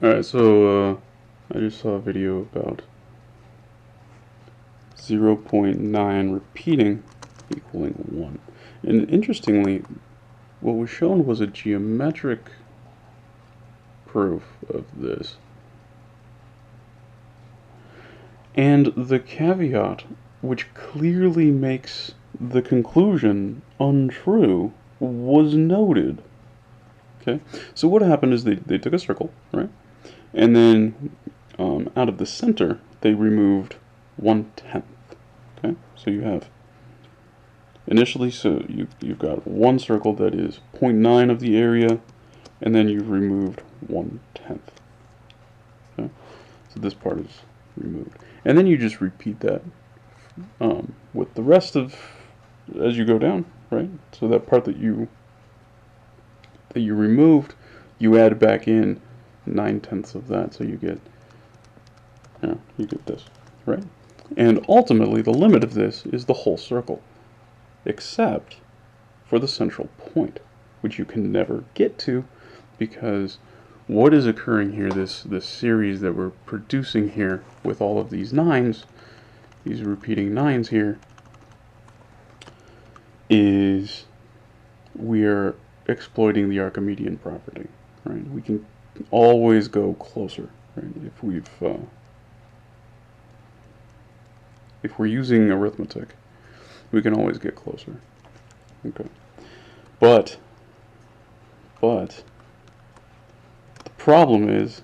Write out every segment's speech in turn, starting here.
Alright, so I just saw a video about 0.9 repeating equaling 1. And interestingly, what was shown was a geometric proof of this. And the caveat, which clearly makes the conclusion untrue, was noted. Okay, so what happened is they took a circle, right? And then out of the center, they removed 1/10. Okay, so you have initially, so you've got one circle that is 0.9 of the area, and then you've removed 1/10. Okay, so this part is removed, and then you just repeat that with the rest of as you go down, right? So that part that you removed, you add back in 9/10 of that, so you get this, right? And ultimately, the limit of this is the whole circle, except for the central point, which you can never get to, because what is occurring here, this series that we're producing here with all of these nines, these repeating nines here, is we are exploiting the Archimedean property, right? We can always go closer, right? If we're using arithmetic, we can always get closer. Okay. But the problem is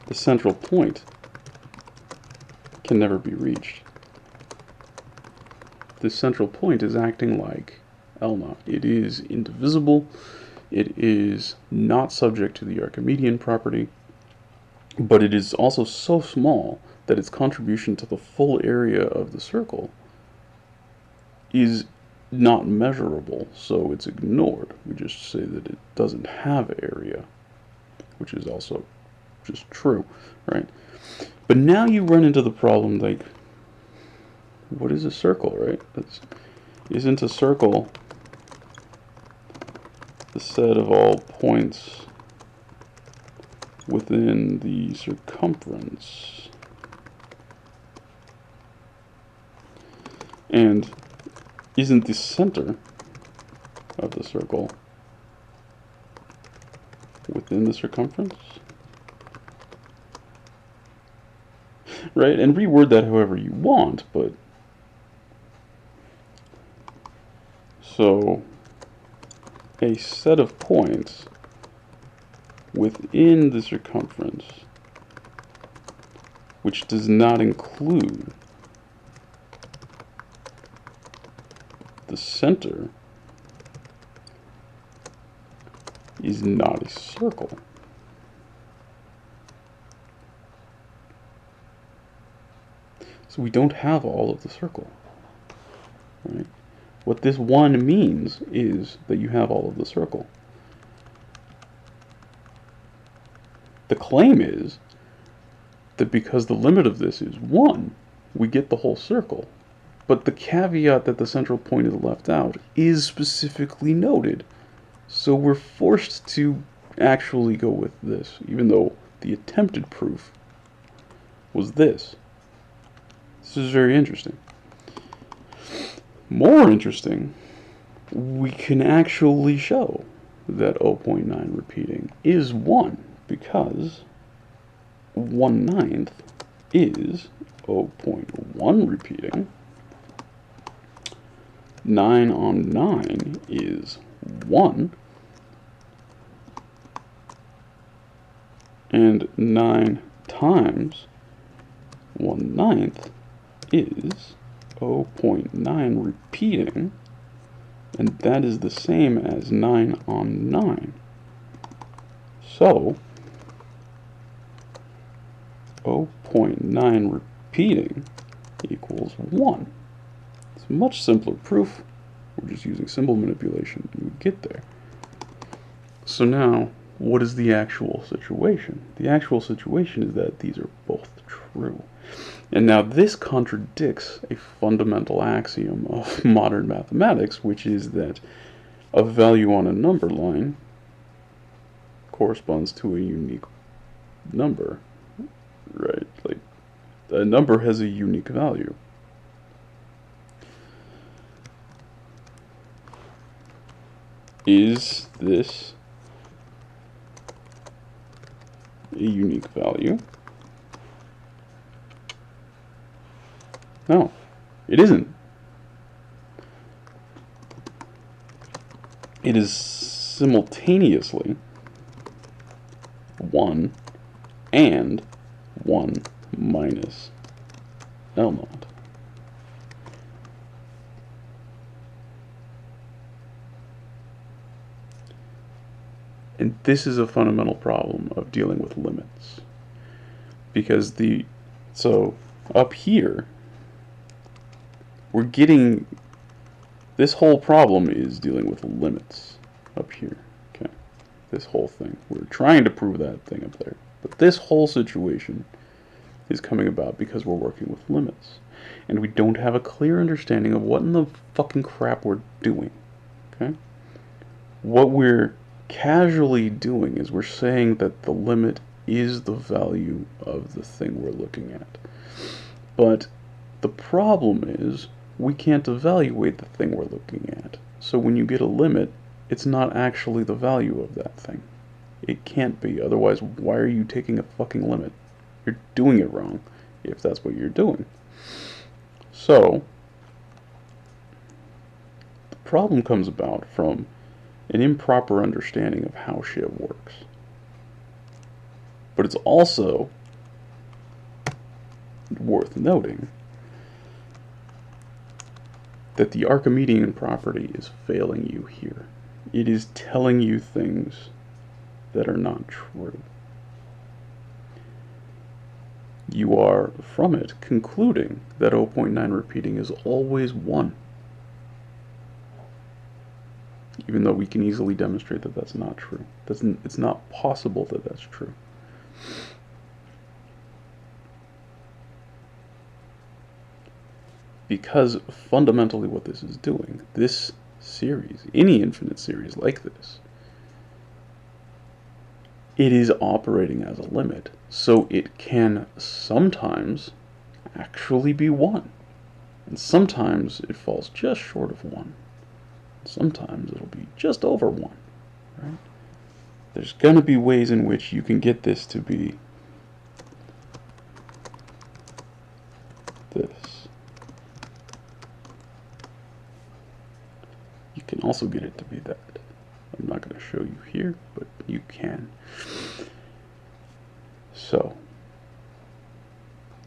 the central point can never be reached. This central point is acting like L naught. It is indivisible. It is not subject to the Archimedean property, but it is also so small that its contribution to the full area of the circle is not measurable, so it's ignored. We just say that it doesn't have area, which is also just true, right? But now you run into the problem, like, what is a circle, right? Isn't a circle the set of all points within the circumference? And isn't the center of the circle within the circumference? Right? And reword that however you want, but so a set of points within the circumference which does not include the center is not a circle. So we don't have all of the circle, right? What this one means is that you have all of the circle. The claim is that because the limit of this is 1, we get the whole circle. But the caveat that the central point is left out is specifically noted. So we're forced to actually go with this, even though the attempted proof was this. This is very interesting. More interesting, we can actually show that 0.9 repeating is 1, because 1/9 is 0.1 repeating. 9 on 9 is 1. And 9 times 1/9 is 0.9 repeating, and that is the same as 9 on 9. So 0.9 repeating equals 1. It's a much simpler proof. We're just using symbol manipulation and we get there. So now, what is the actual situation? The actual situation is that these are both true. And now this contradicts a fundamental axiom of modern mathematics, which is that a value on a number line corresponds to a unique number, right? Like, a number has a unique value. Is this a unique value? No, it isn't. It is simultaneously 1 and 1 minus L naught. And this is a fundamental problem of dealing with limits. Because so up here, we're getting, this whole problem is dealing with limits up here, okay? This whole thing. We're trying to prove that thing up there. But this whole situation is coming about because we're working with limits. And we don't have a clear understanding of what in the fucking crap we're doing, okay? What we're casually doing is we're saying that the limit is the value of the thing we're looking at. But the problem is we can't evaluate the thing we're looking at. So when you get a limit, it's not actually the value of that thing. It can't be. Otherwise, why are you taking a fucking limit? You're doing it wrong if that's what you're doing. So the problem comes about from an improper understanding of how shit works. But it's also worth noting that the Archimedean property is failing you here. It is telling you things that are not true. You are, from it, concluding that 0.9 repeating is always 1. Even though we can easily demonstrate that that's not true. It's not possible that that's true. Because fundamentally what this is doing, this series, any infinite series like this, it is operating as a limit. So it can sometimes actually be 1. And sometimes it falls just short of 1. Sometimes it'll be just over 1, right? There's going to be ways in which you can get this to be this. You can also get it to be that. I'm not going to show you here, but you can. So,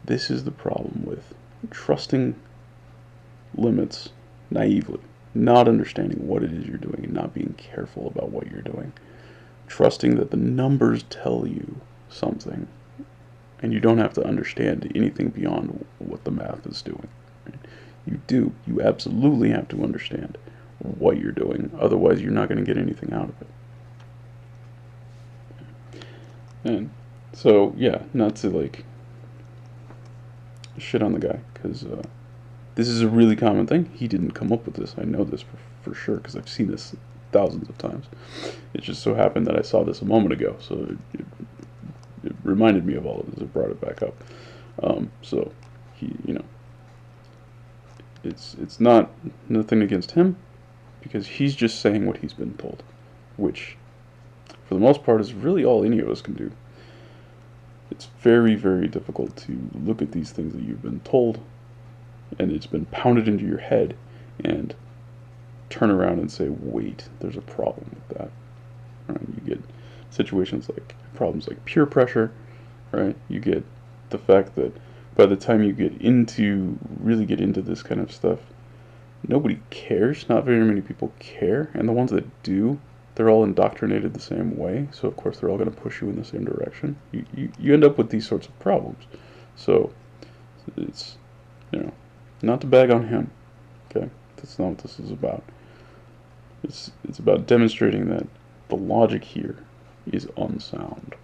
this is the problem with trusting limits naively. Not understanding what it is you're doing and not being careful about what you're doing. Trusting that the numbers tell you something and you don't have to understand anything beyond what the math is doing. You absolutely have to understand what you're doing, otherwise you're not going to get anything out of it. And so, yeah, not to like shit on the guy, because this is a really common thing. He didn't come up with this. I know this for sure because I've seen this thousands of times. It just so happened that I saw this a moment ago, so it reminded me of all of this. It brought it back up. So he, it's not nothing against him, because he's just saying what he's been told, which for the most part is really all any of us can do. It's very, very difficult to look at these things that you've been told and it's been pounded into your head and turn around and say, wait, there's a problem with that. Right? You get situations like problems like peer pressure, right? You get the fact that by the time you really get into this kind of stuff, nobody cares. Not very many people care, and the ones that do, they're all indoctrinated the same way, so of course they're all going to push you in the same direction. You end up with these sorts of problems. So it's, not to bag on him, okay? That's not what this is about. It's about demonstrating that the logic here is unsound.